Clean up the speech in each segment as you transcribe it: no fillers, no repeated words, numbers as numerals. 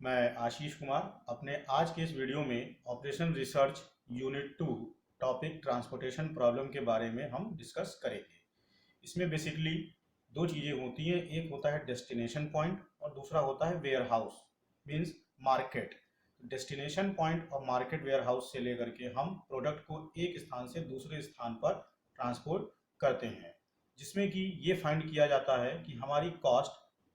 मैं आशीष कुमार अपने आज के इस वीडियो में operation research unit 2 topic transportation problem के बारे में हम डिस्कस करेंगे। इसमें बेसिकली दो चीज़ें होती हैं, एक होता है डेस्टिनेशन पॉइंट और दूसरा होता है warehouse means market. Destination point और मार्केट वेयर हाउस से लेकर के हम प्रोडक्ट को एक स्थान से दूसरे स्थान पर ट्रांसपोर्ट करते हैं, जिसमें कि ये फाइंड किया जाता है कि हमारी कॉस्ट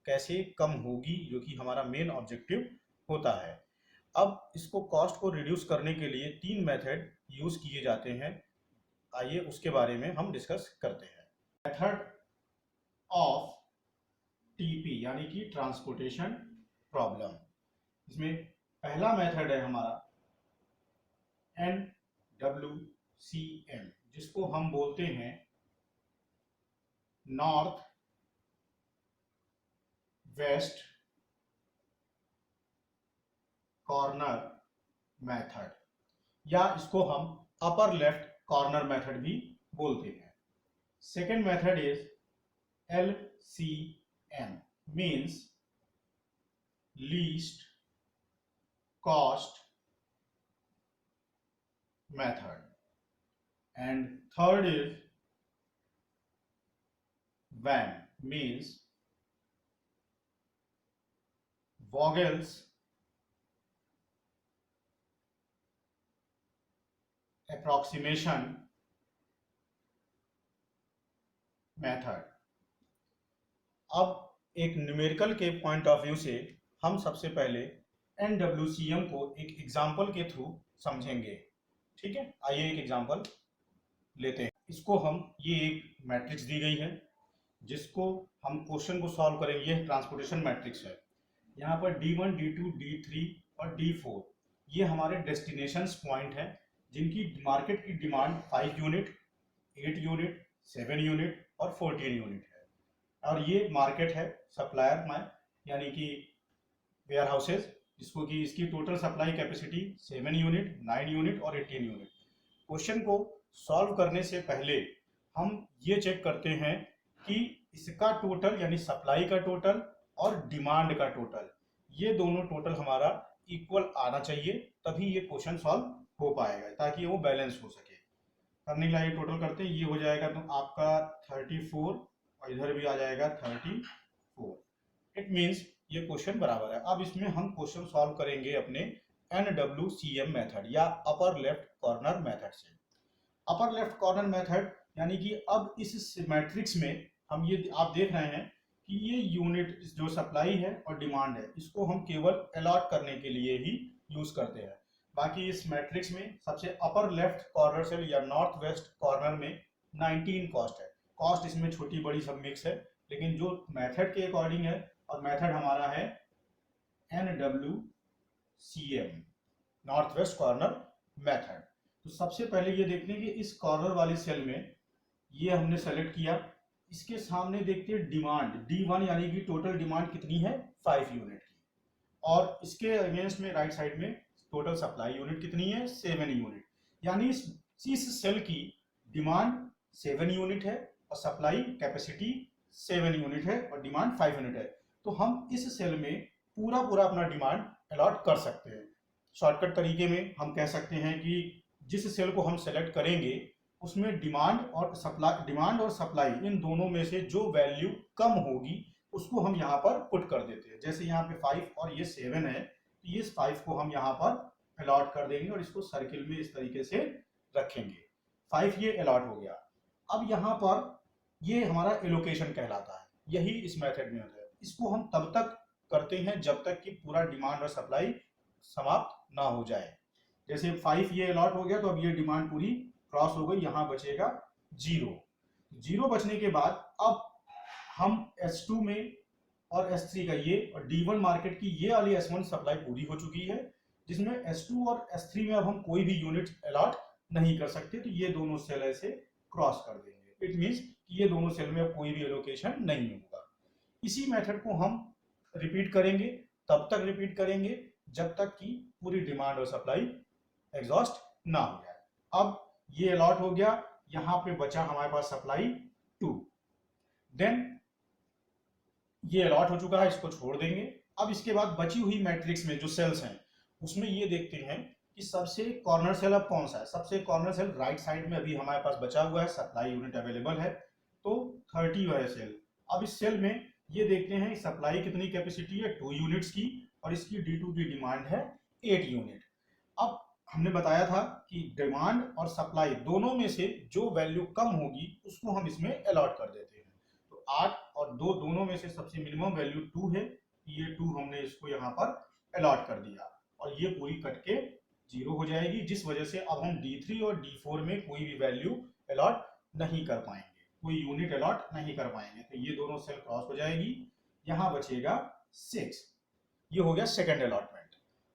कैसे कम होगी, जो कि हमारा मेन ऑब्जेक्टिव होता है। अब इसको कॉस्ट को रिड्यूस करने के लिए तीन मेथड यूज किए जाते हैं। आइए उसके बारे में हम डिस्कस करते हैं। मेथड ऑफ टीपी यानी कि ट्रांसपोर्टेशन प्रॉब्लम। इसमें पहला मेथड है हमारा NWCM, जिसको हम बोलते हैं नॉर्थ वेस्ट कॉर्नर मेथड, या इसको हम अपर लेफ्ट कॉर्नर मेथड भी बोलते हैं। Second method is LCM means least cost method, and third is WAM means Vogel's approximation method. अब एक न्यूमेरिकल के पॉइंट ऑफ व्यू से हम सबसे पहले NWCM को एक एग्जाम्पल के थ्रू समझेंगे। ठीक है, आइए एक एग्जाम्पल लेते हैं। इसको हम, ये एक मैट्रिक्स दी गई है जिसको हम क्वेश्चन को सॉल्व करेंगे। ये ट्रांसपोर्टेशन मैट्रिक्स है। यहाँ पर D1, D2, D3 और D4 ये हमारे डेस्टिनेशंस पॉइंट हैं, जिनकी मार्केट की डिमांड 5 यूनिट, 8 यूनिट, 7 यूनिट और 14 यूनिट है। और ये मार्केट है सप्लायर में, यानी कि वेयर हाउसेज, जिसको कि इसकी total supply capacity 7 unit, 9 unit और 18 यूनिट। क्वेश्चन को सॉल्व करने से पहले हम ये चेक करते हैं कि इसका टोटल यानी सप्लाई का टोटल और डिमांड का टोटल, ये दोनों टोटल हमारा इक्वल आना चाहिए, तभी ये क्वेश्चन सॉल्व हो पाएगा, ताकि वो बैलेंस हो सके। करने के लिए टोटल करते हैं, ये हो जाएगा तो आपका 34 और इधर भी आ जाएगा 34। इट मीन्स ये क्वेश्चन बराबर है। अब इसमें हम क्वेश्चन सॉल्व करेंगे अपने NWCM मेथड या अपर लेफ्ट कॉर्नर मेथड से। अपर लेफ्ट कॉर्नर मेथड यानी कि अब इस मैट्रिक्स में हम ये आप देख रहे हैं कि ये यूनिट जो सप्लाई है और डिमांड है, इसको हम केवल अलॉट करने के लिए ही यूज करते हैं। बाकी इस मैट्रिक्स में सबसे अपर लेफ्ट कॉर्नर से या नॉर्थ वेस्ट कॉर्नर में 19 कॉस्ट है। कॉस्ट इसमें छोटी बड़ी सब मिक्स है, लेकिन जो मेथड के अकॉर्डिंग है, और मेथड हमारा है NWCM north west corner method. तो सबसे पहले ये देखते हैं कि इस कॉर्नर वाली सेल में ये हमने सेलेक्ट किया, इसके सामने देखते हैं डिमांड D1 यानी कि टोटल डिमांड कितनी है 5 यूनिट की, और इसके अगेंस्ट में राइट साइड में टोटल सप्लाई यूनिट कितनी है 7 यूनिट, यानी इस सेल की डिमांड 7 यूनिट है और सप्लाई कैपेसिटी 7 यूनिट है और डिमांड 5 यूनिट है। तो हम इस सेल में पूरा अपना डिमांड अलॉट कर सकते हैं। शॉर्टकट तरीके में हम कह सकते हैं कि जिस सेल को हम सेलेक्ट करेंगे उसमें डिमांड और सप्लाई इन दोनों में से जो वैल्यू कम होगी उसको हम यहाँ पर पुट कर देते हैं। जैसे यहाँ पे 5 और ये 7 है, तो ये 5 को हम यहाँ पर अलॉट कर देंगे और इसको सर्किल में इस तरीके से रखेंगे। 5 ये अलॉट हो गया। अब यहाँ पर ये हमारा एलोकेशन कहलाता है, यही इस मेथड में होता है। इसको हम तब तक करते हैं जब तक कि पूरा डिमांड और सप्लाई समाप्त ना हो जाए। जैसे 5 ये अलॉट हो गया, तो अब ये डिमांड पूरी क्रॉस हो गई, यहाँ बचेगा 0 बचने के बाद अब हम S2 में और S3 का ये और D1 मार्केट की ये वाली S1 सप्लाई पूरी हो चुकी है, जिसमें S2 और S3 में अब हम कोई भी यूनिट अलॉट नहीं कर सकते, तो ये दोनों सेल ऐसे क्रॉस कर देंगे। इट मींस कि ये दोनों सेल में अब कोई भी एलोकेशन नहीं होगा। इसी मेथड को हम रिपीट करेंगे, तब तक रिपीट करेंगे जब तक कि पूरी डिमांड और सप्लाई एग्जॉस्ट ना हो जाए। अब ये अलॉट हो गया, यहां पे बचा हमारे पास सप्लाई 2, देन ये अलॉट हो चुका है, इसको छोड़ देंगे अब इसके बाद बची हुई मैट्रिक्स में जो सेल्स हैं उसमें ये देखते हैं कि सबसे कॉर्नर सेल अब कौन सा है। सबसे कॉर्नर सेल राइट साइड में अभी हमारे पास बचा हुआ है, सप्लाई यूनिट अवेलेबल है, तो 30 है सेल। अब इस सेल में ये देखते हैं सप्लाई कितनी कैपेसिटी है 2 यूनिट्स की, और इसकी D2 की डिमांड है 8 यूनिट। अब हमने बताया था कि डिमांड और सप्लाई दोनों में से जो वैल्यू कम होगी उसको हम इसमें अलॉट कर देते हैं। तो 8 और 2 दोनों में से सबसे मिनिमम वैल्यू 2 है, ये 2 हमने इसको यहाँ पर अलॉट कर दिया, और ये पूरी कट के 0 हो जाएगी, जिस वजह से अब हम D3 और D4 में कोई भी वैल्यू अलॉट नहीं कर पाएंगे, कोई यूनिट अलॉट नहीं कर पाएंगे। तो ये दोनों सेल क्रॉस हो जाएगी, यहाँ बचेगा 6। ये हो गया सेकंड अलॉटमेंट।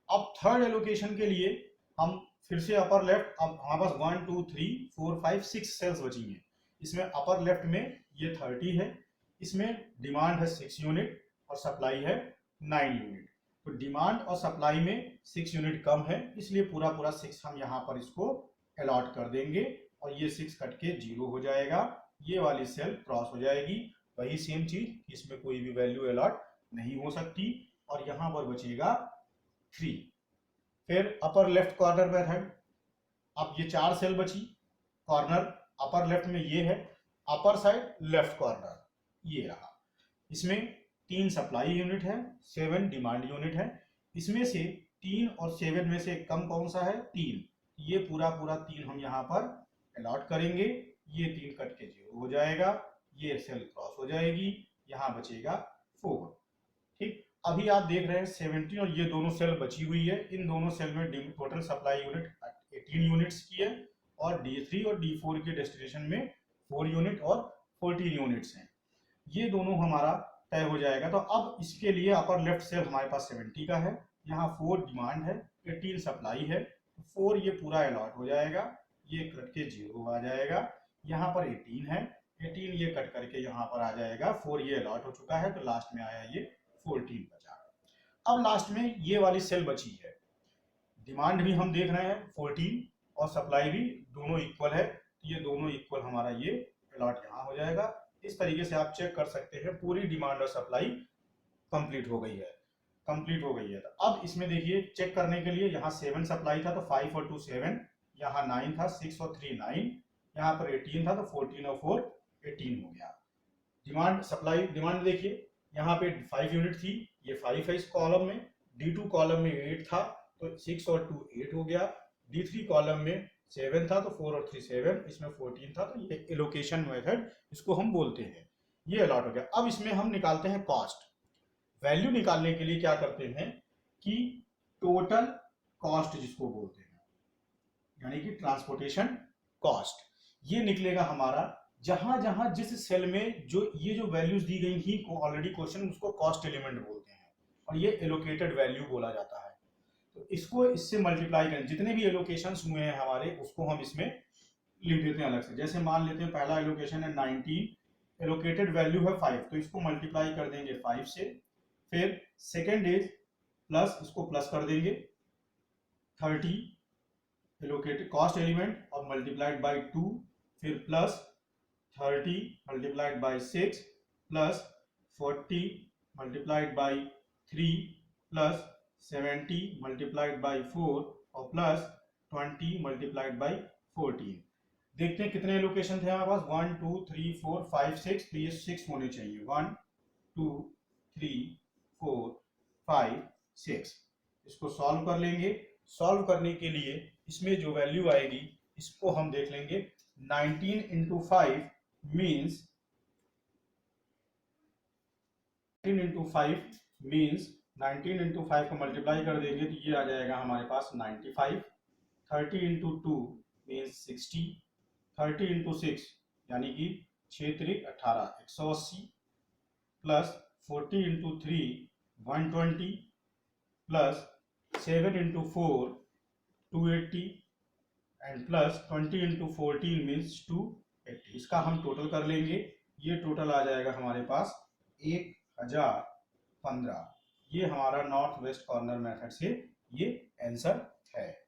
अब थर्ड एलोकेशन के लिए हम फिर से अपर लेफ्ट, अब हमारे पास 1 2 3 4 5 6 सेल्स बची हैं। इसमें अपर लेफ्ट में ये 30 है, इसमें डिमांड है 6 यूनिट और सप्लाई है 9 यूनिट। तो डिमांड और सप्लाई में 6 यूनिट कम है, इसलिए पूरा पूरा 6 हम यहाँ पर इसको अलॉट कर देंगे, और ये 6 कट के 0 हो जाएगा, ये वाली सेल क्रॉस हो जाएगी। वही सेम चीज, इसमें कोई भी वैल्यू अलॉट नहीं हो सकती, और यहाँ पर बचेगा 3। फिर अपर लेफ्ट कॉर्नर मेथड, अब ये 4 सेल बची। कॉर्नर अपर लेफ्ट में ये है, अपर साइड लेफ्ट कॉर्नर ये रहा। इसमें 3 सप्लाई यूनिट है, 7 डिमांड यूनिट है। इसमें से 3 और 7 में से कम कौन सा है 3, ये पूरा पूरा 3 हम यहाँ पर अलॉट करेंगे, ये 3 कट के 0 हो जाएगा, ये सेल क्रॉस हो जाएगी, यहाँ बचेगा 4। ठीक, अभी आप देख रहे हैं 70 और ये दोनों सेल बची हुई है, इन दोनों सेल में टोटल सप्लाई यूनिट 18 यूनिट्स की है, और D3 और D4 के डेस्टिनेशन में 4 यूनिट और 14 यूनिट्स हैं। ये दोनों हमारा तय हो जाएगा। तो अब इसके लिए अपर लेफ्ट सेल हमारे पास 70 का है, यहाँ 4 डिमांड है, 18 सप्लाई है, 4 ये पूरा अलॉट हो जाएगा, ये कट के 0 आ जाएगा। यहाँ पर 18 है, 18 ये कट करके यहाँ पर आ जाएगा, 4 ये अलॉट हो चुका है, तो लास्ट में आया ये 14 बचा। अब लास्ट में ये वाली सेल बची है, डिमांड भी हम देख रहे हैं 14 और सप्लाई भी दोनों इक्वल है, ये दोनों इक्वल हमारा ये अलॉट यहाँ हो जाएगा। इस तरीके से आप चेक कर सकते हैं पूरी डिमांड और सप्लाई कंप्लीट हो गई है, कंप्लीट हो गई है। तो अब इसमें देखिए चेक करने के लिए, यहाँ 7 सप्लाई था तो 5 और 2 7, यहाँ 9 था 6 और 3 9, यहाँ पर 18 था तो 14 और 4 18 हो गया। डिमांड सप्लाई डिमांड देखिए, यहाँ पे 5 यूनिट थी, ये 5 है इस कॉलम में, D2 कॉलम में 8 था तो 6 और 2 8 हो गया, D3 कॉलम में 7 था तो 4 और 3 7, इसमें 14 था, तो ये एलोकेशन मेथड इसको हम बोलते हैं, ये अलॉट हो गया। अब इसमें हम निकालते हैं कॉस्ट। वैल्यू निकालने के लिए क्या करते हैं कि टोटल कॉस्ट जिसको बोलते हैं, यानी कि ट्रांसपोर्टेशन कॉस्ट, ये निकलेगा हमारा जहां जहां जिस सेल में जो ये जो वैल्यूज दी गई थी ऑलरेडी क्वेश्चन, उसको कॉस्ट एलिमेंट बोलते हैं, और ये एलोकेटेड वैल्यू बोला जाता है। तो इसको इससे मल्टीप्लाई करें, जितने भी एलोकेशंस हुए हैं हमारे उसको हम इसमें लिख देते हैं अलग से। जैसे मान लेते हैं पहला एलोकेशन है 19, एलोकेटेड वैल्यू है 5, तो इसको मल्टीप्लाई कर देंगे 5 से। फिर सेकेंड इज प्लस, इसको प्लस कर देंगे 30 एलोकेटेड कॉस्ट एलिमेंट और मल्टीप्लाइड बाई 2, फिर plus 30 multiplied by 6 plus 40 multiplied by 3 plus 70 multiplied by 4 और प्लस 20 मल्टीप्लाइड बाई 14। देखते हैं कितने एलोकेशन थे हमारे पास, 1 2 3 4 5 6, तो ये 6 होने चाहिए, 1 2 3 4 5 6। इसको सॉल्व कर लेंगे। सॉल्व करने के लिए इसमें जो वैल्यू आएगी इसको हम देख लेंगे, 19 इंटू 5 मीन्स 19 इंटू 5 को मल्टीप्लाई कर देंगे तो ये आ जाएगा हमारे पास 95। 30 इंटू 2 मीन्स 60, 30 इंटू 6 यानी कि 6 3 18 180, plus 40 into 3 120, plus 7 into 4 280, and plus 20 into 14 means 280। इसका हम टोटल कर लेंगे, ये टोटल आ जाएगा हमारे पास 1015। ये हमारा नॉर्थ वेस्ट कॉर्नर मेथड से ये आंसर है।